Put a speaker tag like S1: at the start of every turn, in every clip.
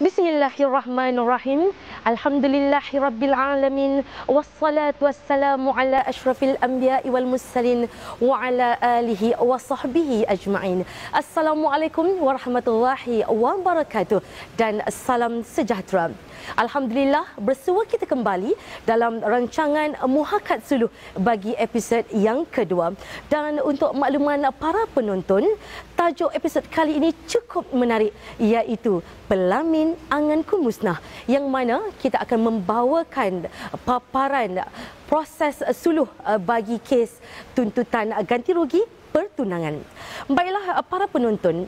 S1: Bismillahirrahmanirrahim. Alhamdulillahirabbil alamin wassalatu wassalamu ala asyrafil anbiya'i wal mursalin wa ala alihi wa sahbihi ajma'in. Assalamualaikum warahmatullahi wabarakatuh dan salam sejahtera. Alhamdulillah, bersua kita kembali dalam rancangan Muhakat Suluh bagi episod yang kedua. Dan untuk makluman para penonton, tajuk episod kali ini cukup menarik, iaitu Pelamin Anganku Musnah, yang mana kita akan membawakan paparan proses suluh bagi kes tuntutan ganti rugi pertunangan. Baiklah para penonton,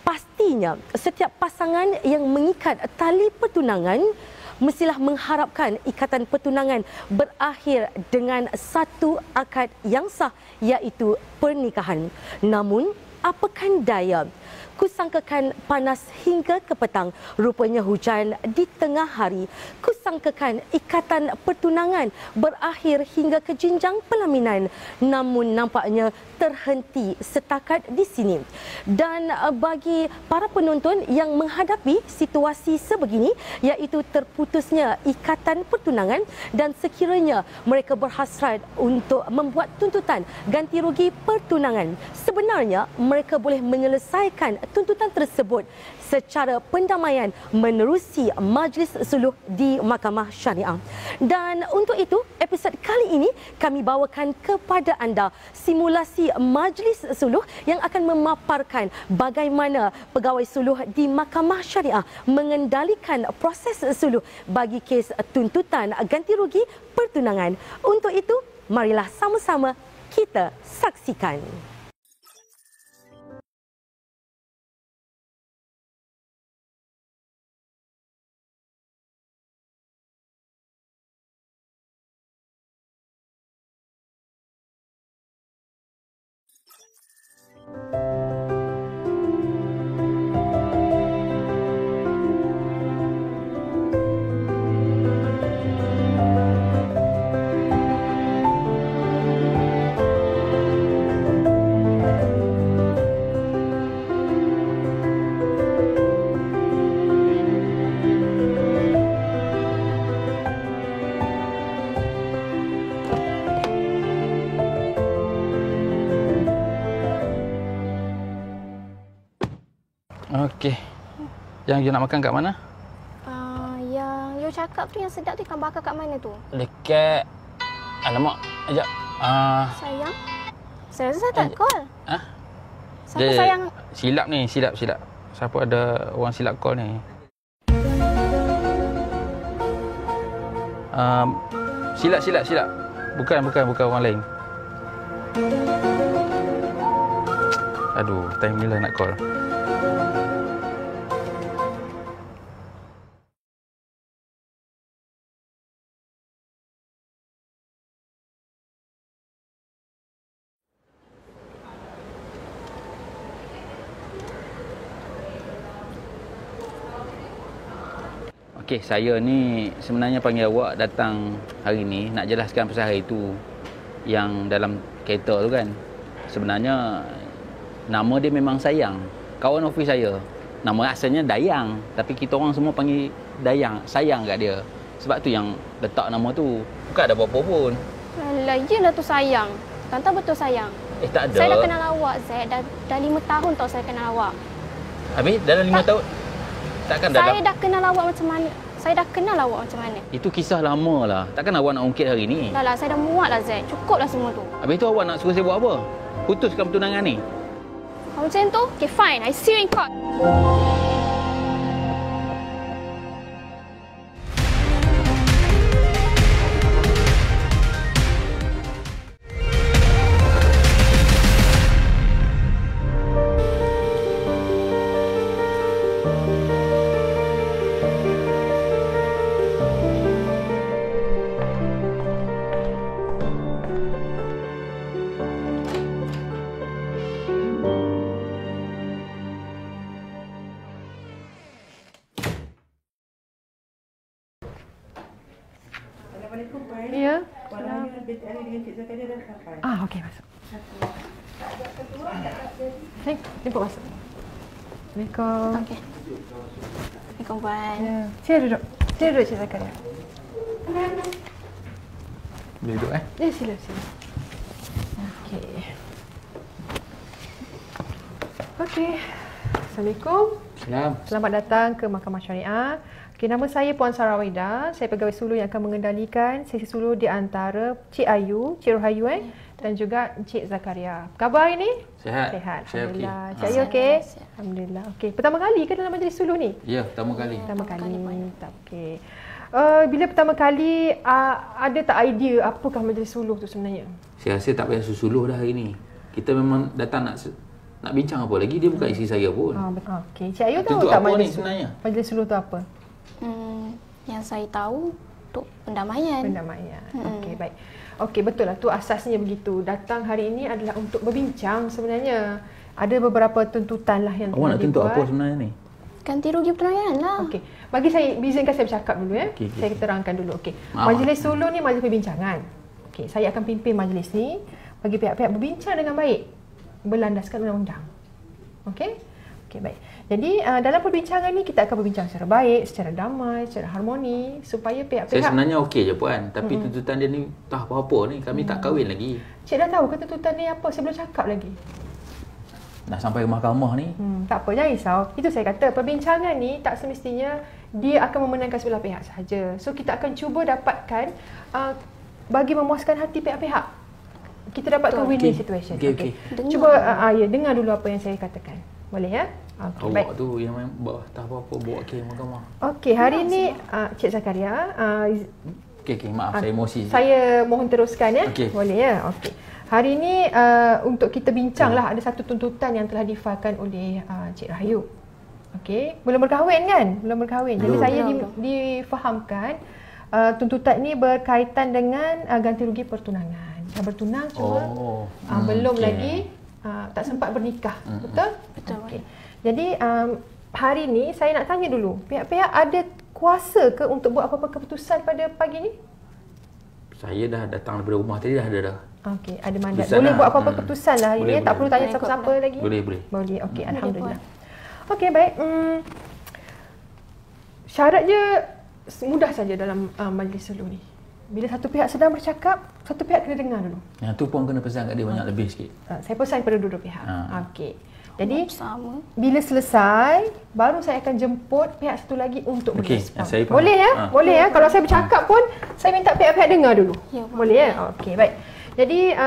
S1: pastinya setiap pasangan yang mengikat tali pertunangan mestilah mengharapkan ikatan pertunangan berakhir dengan satu akad yang sah, iaitu pernikahan. Namun, apakan daya, kusangkakan panas hingga ke petang, rupanya hujan di tengah hari. Kusangkakan ikatan pertunangan berakhir hingga ke jenjang pelaminan, namun nampaknya terhenti setakat di sini. Dan bagi para penonton yang menghadapi situasi sebegini, iaitu terputusnya ikatan pertunangan dan sekiranya mereka berhasrat untuk membuat tuntutan ganti rugi pertunangan, sebenarnya mereka boleh menyelesaikan tuntutan tersebut secara pendamaian menerusi majlis suluh di Mahkamah Syariah. Dan untuk itu, episod kali ini kami bawakan kepada anda simulasi majlis suluh yang akan memaparkan bagaimana pegawai suluh di Mahkamah Syariah mengendalikan proses suluh bagi kes tuntutan ganti rugi pertunangan. Untuk itu, marilah sama-sama kita saksikan.
S2: Okey. Yang you nak makan kat mana?
S3: Yang you cakap tu yang sedap tu ikan bakar kat mana tu?
S2: Dekat... Alamak, sekejap.
S3: Sayang? Saya rasa saya tak call. Siapa
S2: Dia
S3: sayang?
S2: Silap ni, silap. Siapa ada orang silap call ni? Silap. Bukan orang lain. Aduh, time bila nak call. Okey, saya ni sebenarnya panggil awak datang hari ni nak jelaskan pasal hari tu yang dalam kereta tu kan. Sebenarnya nama dia memang Sayang, kawan ofis saya. Nama asalnya Dayang, tapi kita orang semua panggil Dayang, sayang kat dia. Sebab tu yang letak nama tu. Bukan ada apa-apa pun.
S3: Alah, yelah tu Sayang. Tante betul Sayang.
S2: Tak ada.
S3: Saya dah kenal awak, Zaid. Dah 5 tahun tau saya kenal awak.
S2: Habis dalam 5 tahun? Takkan
S3: Saya dah kenal awak macam mana? Saya dah kenal awak macam mana?
S2: Itu kisah lama lah. Takkan awak nak ungkit hari ni?
S3: Dah lah, saya dah muat lah Zaid. Cukup lah semua tu.
S2: Habis tu awak nak suruh saya buat apa? Putuskan pertunangan ni?
S3: Kalau macam tu, okay fine. I see you in court.
S1: Ya. Okey, masuk. Jemput masuk. Assalamualaikum.
S3: Okey. Assalamualaikum Puan.
S4: Ya. Sila duduk. Sila duduk Cik Zakaria.
S2: Boleh duduk
S4: Ya, sila. Okey. Okey. Assalamualaikum.
S2: Salam.
S4: Selamat datang ke Mahkamah Syariah. Okay, nama saya Puan Sarah Wahida. Saya pegawai suluh yang akan mengendalikan sesi suluh di antara Cik Ayu, Cik Rohayu dan juga Cik Zakaria. Khabar hari ni?
S2: Sihat.
S4: Alhamdulillah.
S2: Okey.
S4: Cik Ayu okey? Alhamdulillah. Okey. Pertama kali ke dalam majlis suluh ni?
S2: Ya, pertama kali.
S4: Pertama kali. Tak okey. Bila pertama kali ada tak idea apakah majlis suluh tu sebenarnya?
S2: Saya rasa tak payah susuluh dah hari ni. Kita memang datang nak bincang apa lagi, dia bukan isi saya pun.
S4: Okey. Cik Ayu tahu
S2: Untuk
S4: tak
S2: apa
S4: majlis
S2: ni sebenarnya?
S4: Majlis suluh tu apa?
S3: Yang saya tahu untuk pendamaian.
S4: Pendamaian. Okey, baik. Okey, betul lah tu asasnya begitu. Datang hari ini adalah untuk berbincang sebenarnya. Ada beberapa tuntutan lah yang
S2: Awak nak tuntut apa sebenarnya ni?
S3: Ganti rugi pertanian lah.
S4: Okey. Bagi saya, izinkan saya bercakap dulu ya.
S2: Okey.
S4: Saya terangkan dulu. Okey.
S2: Maaf.
S4: Majlis suluh ni majlis perbincangan. Okey, saya akan pimpin majlis ni bagi pihak-pihak berbincang dengan baik berlandaskan undang-undang. Okey? Okey, baik. Jadi dalam perbincangan ni kita akan berbincang secara baik, secara damai, secara harmoni supaya pihak-pihak.
S2: Saya sebenarnya okey je Puan, tapi tuntutan dia ni tak apa-apa ni, kami tak kahwin lagi.
S4: Cik dah tahu ke tuntutan ni apa? Saya belum cakap lagi.
S2: Dah sampai ke mahkamah ni.
S4: Tak apa, jangan risau. Itu saya kata, perbincangan ni tak semestinya dia akan memenangkan sebelah pihak sahaja. So kita akan cuba dapatkan bagi memuaskan hati pihak-pihak. Kita dapatkan win-win situation.
S2: Okey.
S4: Cuba dengar dulu apa yang saya katakan. Boleh ya?
S2: Okay, awak baik. Tu yang main tak apa-apa bawa ke mahkamah. Okey,
S4: hari ni Cik Zakaria
S2: Okey, maaf saya emosi.
S4: Saya mohon teruskan ya.
S2: Okay.
S4: Boleh ya? Okey. Hari ni untuk kita bincanglah ada satu tuntutan yang telah difailkan oleh Cik Rahayu. Okey, belum berkahwin kan? Belum berkahwin. Jadi saya difahamkan tuntutan ni berkaitan dengan ganti rugi pertunangan. Dah bertunang cuma belum lagi tak sempat bernikah. Betul?
S3: Betul.
S4: Okey. Jadi hari ni saya nak tanya dulu, pihak-pihak ada kuasa ke untuk buat apa-apa keputusan pada pagi ni?
S2: Saya dah datang daripada rumah tadi dah ada dah.
S4: Okey, ada mandat. Boleh buat apa-apa keputusan lah hari ni. Tak perlu tanya siapa-siapa lagi.
S2: Boleh.
S4: Boleh. Okey, alhamdulillah. Okey, baik. Syarat je mudah saja dalam majlis suluh ni. Bila satu pihak sedang bercakap, satu pihak kena dengar dulu.
S2: Yang tu pun kena pesan kat dia banyak lebih sikit.
S4: Saya pesan kepada dua-dua pihak. Okey. Jadi
S3: sama.
S4: Bila selesai, baru saya akan jemput pihak satu lagi untuk berrespon.
S2: Boleh
S4: ya? Boleh ya? Kalau saya bercakap pun, saya minta pihak-pihak dengar dulu.
S3: Ya,
S4: boleh ya? Okey, baik. Jadi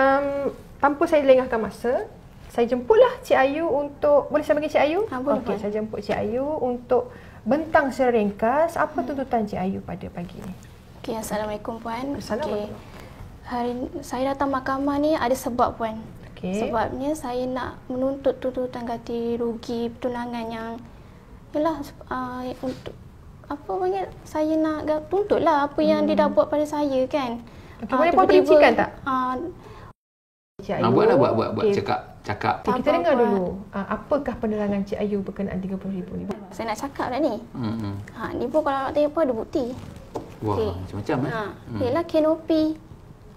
S4: tanpa saya lengahkan masa, saya jemputlah Cik Ayu untuk, boleh saya panggil Cik Ayu?
S3: Boleh.
S4: Okey, saya jemput Cik Ayu untuk bentang secara ringkas apa tuntutan Cik Ayu pada pagi ini.
S3: Okey, Assalamualaikum Puan.
S4: Assalamualaikum.
S3: Hari saya datang mahkamah ni ada sebab Puan.
S4: Okay.
S3: Sebabnya saya nak menuntut tuntutan ganti rugi pertunangan yang yalah untuk apa panggil, saya nak tuntutlah apa yang dia dah buat pada saya kan.
S4: Okay, boleh puan perincikan tak?
S2: Cik Ayu. Buat cakap.
S4: Okay, kita dengar dulu. Apakah penerangan Cik Ayu berkenaan 30,000 ni?
S3: Saya nak cakap dah ni. Ni pun kalau nak tanya apa ada bukti.
S2: Wah, macam-macam
S3: Yalah kanopi,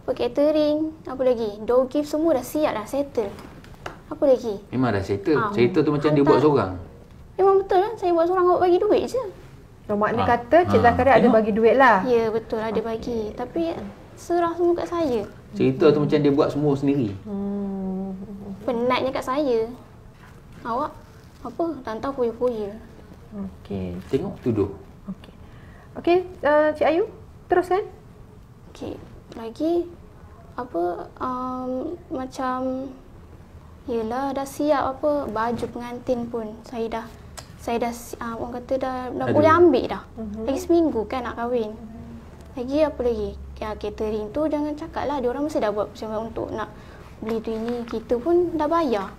S3: catering, apa lagi? Door gift semua dah siap dah, settle. Apa lagi?
S2: Memang dah settle. Cerita tu macam dia buat seorang.
S3: Memang betul lah, saya buat seorang, awak bagi duit je.
S4: Makna kata Cik Zakaria ada bagi duit lah.
S3: Ya, betul ada bagi. Tapi serah semua kat saya.
S2: Cerita tu macam dia buat semua sendiri.
S3: Penatnya kat saya. Awak apa? Tak tahu foya-foya.
S4: Okey.
S2: Tengok tuduh.
S4: Okey, Cik Ayu, teruskan.
S3: Okey, lagi apa macam yelah dah siap apa baju pengantin pun saya dah orang kata dah boleh ambil dah. Lagi seminggu kan nak kahwin. Lagi apa lagi? Catering tu jangan cakap lah, dia orang mesti dah buat macam untuk nak beli tu ini, kita pun dah bayar.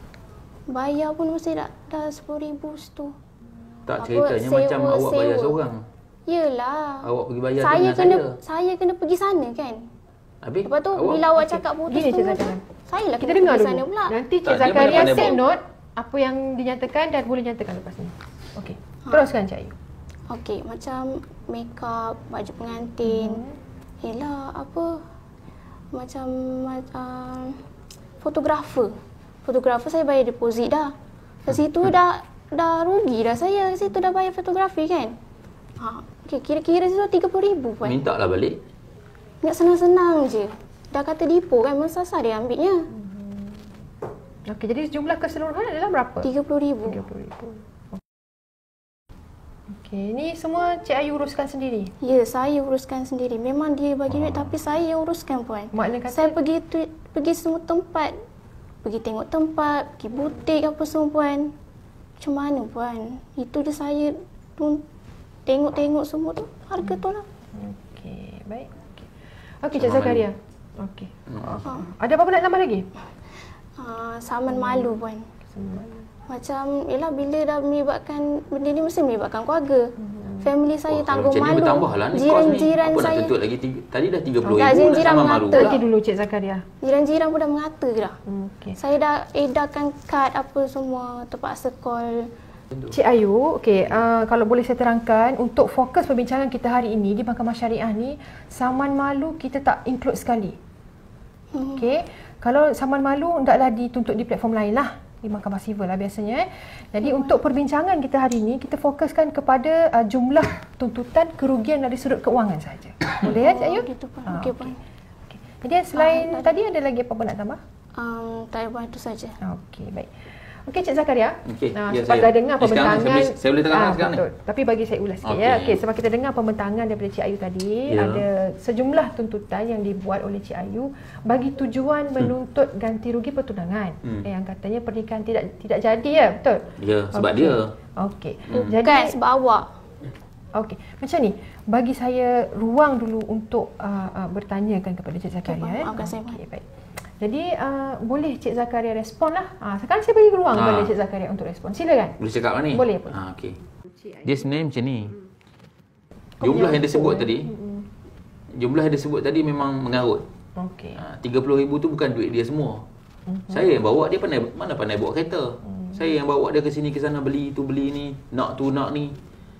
S3: Bayar pun mesti dah 10,000 situ.
S2: Tak, ceritanya macam awak bayar seorang.
S3: Yelah.
S2: Awak pergi bayar dengan
S3: saya kena pergi sana kan.
S2: Habis?
S3: Lepas tu bila awak cakap putus tu, saya lah
S4: kita dengar
S3: sana
S4: dulu.
S3: Pula.
S4: Nanti Cik Zakaria take note apa yang dinyatakan dan boleh nyatakan lepas ni. Okey. Teruskan Cik Ayu.
S3: Okey, macam makeup, baju pengantin. Yelah apa macam fotografer. Fotografer saya bayar deposit dah. Ke situ dah dah rugi dah saya situ, dah bayar fotografi kan. Okay, kira-kira situ 30,000 puan.
S2: Minta lah balik.
S3: Ingat senang-senang je. Dah kata dipo kan, mensasar dia ambilnya.
S4: Okey, jadi jumlah keseluruhan adalah berapa?
S3: 30,000.
S4: 30,000. Okey, ni semua Cik Ayu uruskan sendiri?
S3: Ya, saya uruskan sendiri. Memang dia bagi duit tapi saya yang uruskan puan.
S4: Makna kata
S3: Saya pergi semua tempat. Pergi tengok tempat, pergi butik apa semua puan. Macam mana puan? Itu je saya tengok-tengok semua tu. Harga tu lah.
S4: Okey, baik. Okey, Cik Zakaria. Okey. Ada apa-apa nak tambah lagi?
S3: Saman malu puan. Macam, yelah bila dah melibatkan benda ni mesti melibatkan keluarga. Family saya tanggung malu.
S2: Macam ni bertambah lah ni kos ni.
S3: Jiran-jiran
S2: Apa
S3: saya.
S2: nak tuntut lagi? Tadi dah 30,000
S3: Tak, jiran
S2: sama malu
S3: mengata.
S2: pula.
S4: Nanti dulu Cik Zakaria.
S3: Jiran-jiran pun dah mengata dah.
S4: Okey.
S3: Saya dah edarkan kad apa semua, terpaksa call.
S4: Cik Ayu, okey, kalau boleh saya terangkan, untuk fokus perbincangan kita hari ini di Mahkamah Syariah ni, saman malu kita tak include sekali. Okey, kalau saman malu hendaklah dituntut di platform lain lah, di Mahkamah Sivil lah biasanya. Jadi untuk perbincangan kita hari ini, kita fokuskan kepada jumlah tuntutan kerugian dari sudut keuangan saja. Boleh ya Cik Ayu?
S3: Gitu pun. Okey pun.
S4: Okay. Jadi selain tadi ada lagi apa-apa nak tambah?
S3: Tak ada pun, itu saja.
S4: Okey, baik. Okey Cik Zakaria,
S2: Okey, ya,
S4: sebab
S2: saya.
S4: dah dengar pembentangan.
S2: Saya boleh terangkan sekarang ni?
S4: Betul. Tapi bagi saya ulas sikit
S2: Okey.
S4: ya. Okey, sebab kita dengar pembentangan daripada Cik Ayu tadi,
S2: Ya.
S4: ada sejumlah tuntutan yang dibuat oleh Cik Ayu bagi tujuan menuntut ganti rugi pertunangan. Yang katanya pernikahan tidak jadi ya, betul?
S2: Ya, sebab
S4: Okey.
S2: dia.
S4: Okey.
S3: Bukan
S4: Jadi
S3: sebab awak.
S4: okey, macam ni, bagi saya ruang dulu untuk bertanyakan kepada Cik Zakaria.
S3: Okey, maafkan saya,
S4: Okey, baik. Jadi boleh Cik Zakaria respon lah. Sekarang saya bagi ruang kepada Cik Zakaria untuk respon. Silakan.
S2: Boleh cakap lah ni?
S4: Boleh pun.
S2: Okey. Dia sebenarnya macam ni. Jumlah yang disebut tadi, jumlah yang disebut tadi memang mengarut.
S4: Okey.
S2: 30,000 tu bukan duit dia semua. Saya yang bawa dia, mana pandai bawa kereta. Saya yang bawa dia ke sini ke sana, beli tu beli ni, nak tu nak ni.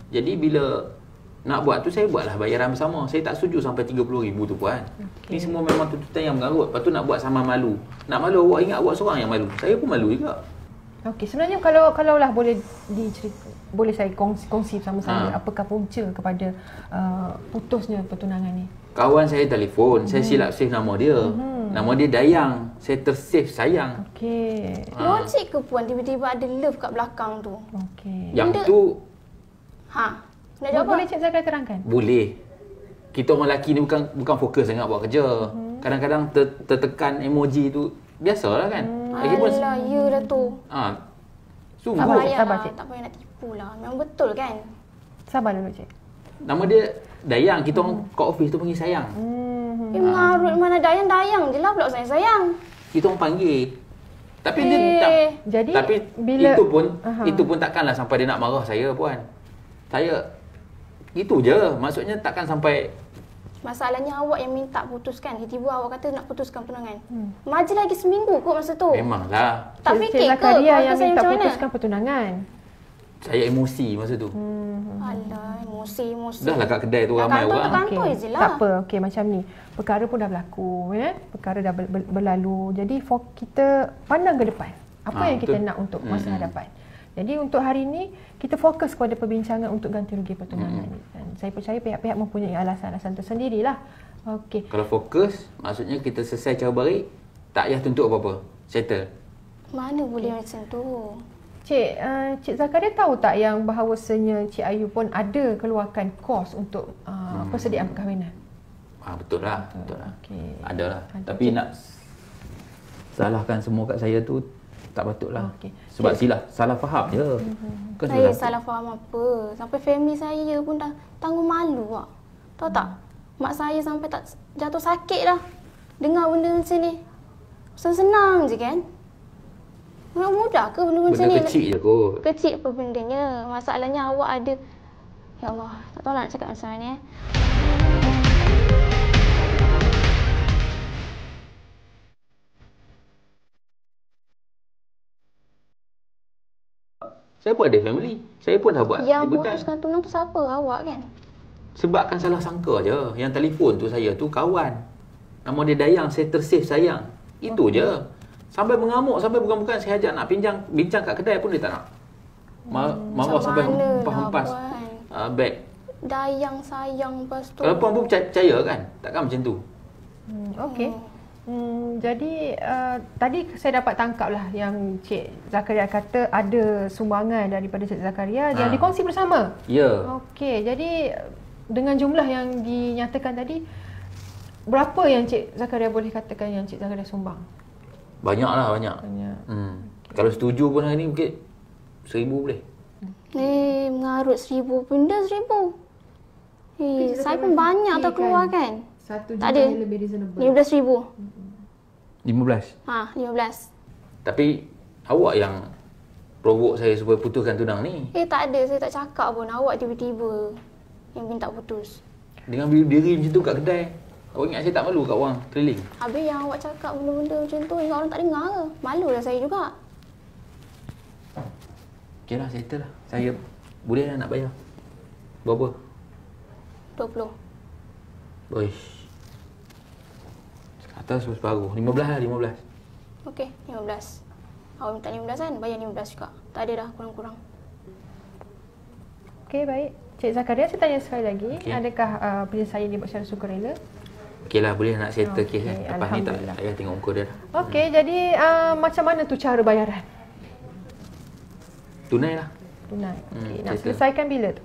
S2: Jadi bila nak buat tu, saya buatlah bayaran bersama. Saya tak setuju sampai 30,000 tu puan. Ni semua memang tuntutan yang mengarut. Lepas tu nak buat sama malu. Nak malu, awak ingat awak seorang yang malu. Saya pun malu juga.
S4: Okey, sebenarnya kalau lah boleh boleh saya kongsi sama-sama apakah punca kepada putusnya pertunangan ni.
S2: Kawan saya telefon, saya silap save nama dia. Nama dia Dayang. Saya tersave Sayang.
S4: Okey.
S3: Logik ke puan tiba-tiba ada love kat belakang tu?
S4: Okey.
S2: Yang tu
S3: Nak jawab
S4: Boleh Cik Zakaria terangkan?
S2: boleh. Kita orang lelaki ni bukan fokus sangat buat kerja. Kadang-kadang tertekan emoji tu biasalah kan. Lagipun
S3: Alah, ya dah tu.
S2: sungguh.
S4: Sabar, Cik.
S3: Tak payah nak tipu lah. Memang betul kan?
S4: Sabar dulu Cik.
S2: Nama dia Dayang. Kita orang kat office tu panggil Sayang.
S3: Mengarut mana dayang-dayang je lah pula sayang-sayang.
S2: Kita orang panggil. Tapi dia tak.
S4: Jadi
S2: Tapi
S4: bila
S2: itu pun takkanlah sampai dia nak marah saya puan. Saya itu je. Maksudnya takkan sampai.
S3: Masalahnya awak yang minta putuskan. Tiba-tiba awak kata nak putuskan pertunangan. Maju lagi seminggu kot masa tu.
S2: Memanglah.
S3: Tak
S4: Cik
S3: fikir ke
S4: Zakaria
S3: keluarga
S4: yang
S3: saya
S4: minta
S3: macam mana?
S4: putuskan pertunangan.
S2: Saya emosi masa tu.
S3: Alah, emosi.
S2: Dah lah kat kedai tu ramai orang.
S3: Kantoi je lah.
S4: Tak apa. Okey, macam ni. Perkara pun dah berlaku ya. Perkara dah berlalu. Jadi kita pandang ke depan. Apa yang kita
S2: betul.
S4: nak untuk masa hadapan. Jadi untuk hari ini kita fokus kepada perbincangan untuk ganti rugi pertunangan ni. Dan saya percaya pihak-pihak mempunyai alasan-alasan tersendirilah. Okey.
S2: Kalau fokus, maksudnya kita selesai cara baik, tak payah tuntut apa-apa. Settle.
S3: Mana boleh macam tu?
S4: Cik Zakaria tahu tak yang bahawasanya Cik Ayu pun ada keluarkan kos untuk persediaan perkahwinan?
S2: Betul lah. Betul lah.
S4: Okey.
S2: Ada lah. Tapi nak salahkan semua kat saya tu tak patut lah.
S4: Okey.
S2: Sebab salah faham je. Bukan
S3: Saya salah faham apa. Sampai family saya pun dah tanggung malu lah. Tahu tak? Mak saya sampai tak jatuh sakit dah. Dengar benda macam ni. Senang je kan? Memang mudah ke benda macam ni?
S2: Benda kecil je kot.
S3: Kecil apa bendanya. Masalahnya awak ada... Ya Allah, tak tahu lah nak cakap macam mana eh.
S2: Saya pun ada family. Saya pun dah buat
S3: Yang
S2: liputan.
S3: putuskan tunang tu siapa? Awak kan?
S2: Sebabkan salah sangka je. Yang telefon tu saya tu kawan. Nama dia Dayang, saya tersave Sayang. Itu je. Sampai mengamuk, sampai bukan-bukan saya ajak nak bincang kat kedai pun dia tak nak. Marah sampai hempas beg.
S3: Dayang sayang lepas tu.
S2: Kalau puan pun percaya kan? Takkan macam tu.
S4: Okey. Jadi tadi saya dapat tangkap lah yang Cik Zakaria kata ada sumbangan daripada Cik Zakaria yang dikongsi bersama.
S2: Ya.
S4: Okey, jadi dengan jumlah yang dinyatakan tadi, berapa yang Cik Zakaria boleh katakan yang Cik Zakaria sumbang?
S2: Banyak. Kalau setuju pun hari ni mungkin 1,000 boleh.
S3: Mengarut 1,000 pun dah 1,000. Saya pun banyak tak keluar kan?
S4: Satu
S3: tak
S4: juta
S3: ada.
S4: yang lebih reasonable.
S3: 15,000.
S2: 15.
S3: 15.
S2: Tapi awak yang provoke saya supaya putuskan tunang ni.
S3: Tak ada, saya tak cakap pun. Awak tiba-tiba yang minta putus.
S2: Dengan berdiri macam tu kat kedai. Awak ingat saya tak malu kat orang keliling?
S3: Habis yang awak cakap benda-benda macam tu, ingat orang tak dengar ke? Malulah saya juga.
S2: Okey lah, settle lah. Saya boleh lah nak bayar. Berapa?
S3: 20.
S2: Boish. Atas separuh. 15 lah, 15.
S3: Okey, 15. Awak minta 15 kan? Bayar 15 juga. Tak ada dah kurang-kurang.
S4: Okey, baik. Cik Zakaria, saya tanya sekali lagi.
S2: Okey.
S4: Adakah penyelesaian dibuat secara sukarela?
S2: Okey lah, boleh nak settle kes kan. Lepas ni tak
S4: Alhamdulillah.
S2: payah tengok muka dia dah.
S4: Okey, jadi macam mana tu cara bayaran?
S2: Tunai lah.
S4: Tunai. Okey, nak
S2: settle.
S4: selesaikan bila tu?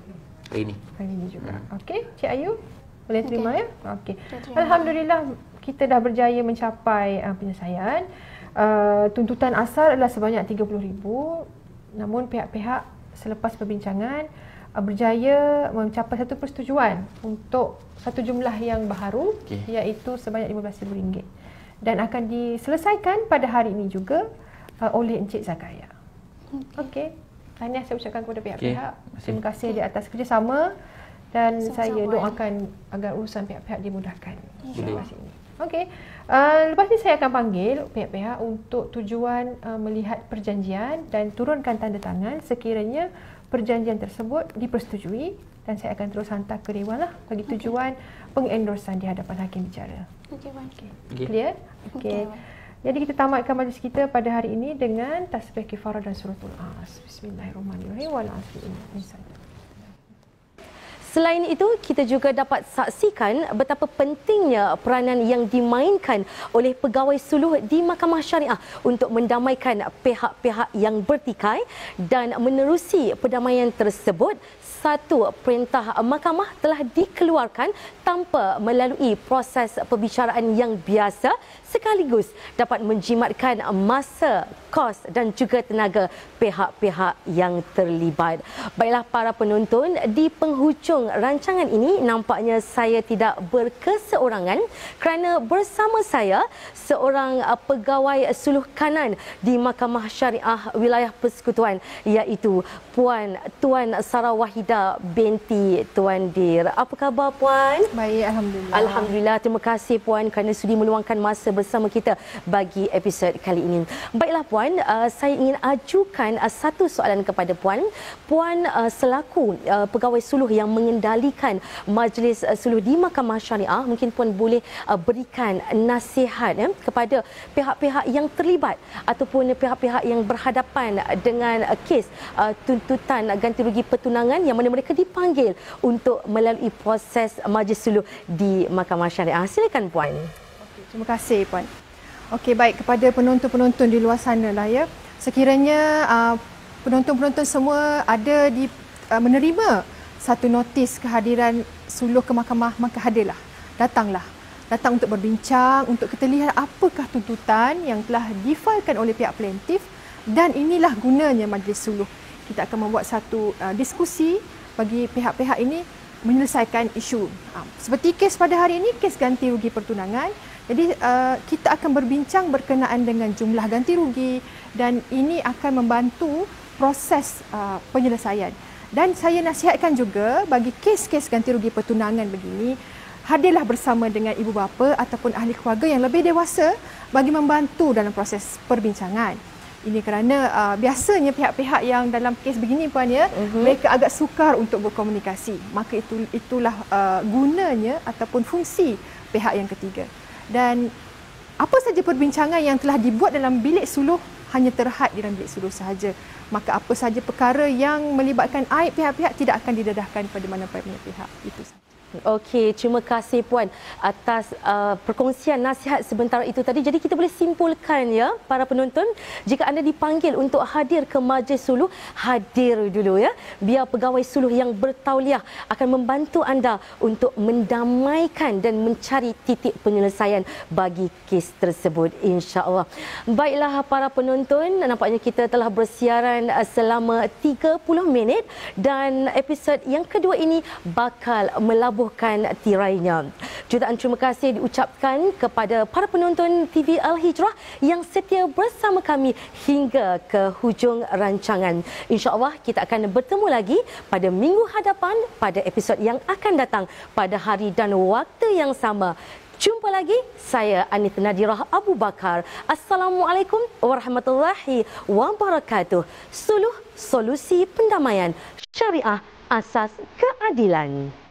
S2: Hari ni.
S4: Hari ini juga. Okey, Cik Ayu boleh terima ya? Okey.
S3: terima.
S4: Alhamdulillah kita dah berjaya mencapai penyelesaian. Tuntutan asal adalah sebanyak 30,000. Namun pihak-pihak selepas perbincangan berjaya mencapai satu persetujuan untuk satu jumlah yang baharu, iaitu sebanyak RM15,000 dan akan diselesaikan pada hari ini juga oleh Encik Zakaria. Okey. Tahniah saya ucapkan kepada pihak-pihak. Terima kasih di atas kerjasama dan saya doakan agar urusan pihak-pihak dimudahkan. Selepas ini. Okey. Lepas ni saya akan panggil pihak-pihak untuk tujuan melihat perjanjian dan turunkan tanda tangan sekiranya perjanjian tersebut dipersetujui, dan saya akan terus hantar ke Dewan lah bagi tujuan pengendorsan di hadapan hakim bicara.
S3: Okey.
S4: Clear? Okey. Jadi kita tamatkan majlis kita pada hari ini dengan tasbih kifarah dan suratul As. Bismillahirrahmanirrahim. Wal 'asri innal insana.
S1: Selain itu, kita juga dapat saksikan betapa pentingnya peranan yang dimainkan oleh pegawai suluh di Mahkamah Syariah untuk mendamaikan pihak-pihak yang bertikai dan menerusi perdamaian tersebut. Satu perintah mahkamah telah dikeluarkan tanpa melalui proses perbicaraan yang biasa, sekaligus dapat menjimatkan masa, kos dan juga tenaga pihak-pihak yang terlibat. Baiklah para penonton, di penghujung rancangan ini nampaknya saya tidak berkeseorangan kerana bersama saya seorang pegawai suluh kanan di Mahkamah Syariah Wilayah Persekutuan, iaitu Puan Tuan Sarah Wahidah binti Tuan Dir. Apa khabar Puan?
S4: Baik, alhamdulillah.
S1: Alhamdulillah, terima kasih Puan kerana sudi meluangkan masa bersama kita bagi episod kali ini. Baiklah Puan, saya ingin ajukan satu soalan kepada Puan. Puan selaku pegawai suluh yang mengendalikan majlis suluh di Mahkamah Syariah, mungkin Puan boleh berikan nasihat kepada pihak-pihak yang terlibat ataupun pihak-pihak yang berhadapan dengan kes tuntutan ganti rugi pertunangan yang mana mereka dipanggil untuk melalui proses majlis suluh di Mahkamah Syariah. Silakan Puan.
S4: Terima kasih Puan. Okey, baik, kepada penonton-penonton di luar sana lah ya. Sekiranya penonton-penonton semua ada di menerima satu notis kehadiran suluh ke mahkamah, maka hadirlah. Datanglah. Datang untuk berbincang, untuk kita lihat apakah tuntutan yang telah difailkan oleh pihak plaintiff, dan inilah gunanya majlis suluh. Kita akan membuat satu diskusi bagi pihak-pihak ini menyelesaikan isu. Seperti kes pada hari ini, kes ganti rugi pertunangan. Jadi kita akan berbincang berkenaan dengan jumlah ganti rugi, dan ini akan membantu proses penyelesaian. Dan saya nasihatkan juga bagi kes-kes ganti rugi pertunangan begini, hadirlah bersama dengan ibu bapa ataupun ahli keluarga yang lebih dewasa bagi membantu dalam proses perbincangan. Ini kerana biasanya pihak-pihak yang dalam kes begini Puan ya, mereka agak sukar untuk berkomunikasi. Maka itulah gunanya ataupun fungsi pihak yang ketiga. Dan apa saja perbincangan yang telah dibuat dalam bilik suluh hanya terhad di dalam bilik suluh sahaja. Maka apa sahaja perkara yang melibatkan aib pihak-pihak tidak akan didedahkan pada mana-mana pihak. Itu sahaja.
S1: Okey, terima kasih Puan atas perkongsian nasihat sebentar itu tadi. Jadi kita boleh simpulkan ya para penonton, jika anda dipanggil untuk hadir ke majlis suluh, hadir dulu ya. Biar pegawai suluh yang bertauliah akan membantu anda untuk mendamaikan dan mencari titik penyelesaian bagi kes tersebut, insya-Allah. Baiklah para penonton, nampaknya kita telah bersiaran selama 30 minit dan episod yang kedua ini bakal melabuhkan tirainya. Jutaan terima kasih diucapkan kepada para penonton TV Al-Hijrah yang setia bersama kami hingga ke hujung rancangan. InsyaAllah kita akan bertemu lagi pada minggu hadapan pada episod yang akan datang pada hari dan waktu yang sama. Jumpa lagi, saya Anith Nadirah Abu Bakar. Assalamualaikum warahmatullahi wabarakatuh. Suluh, solusi pendamaian. Syariah, asas keadilan.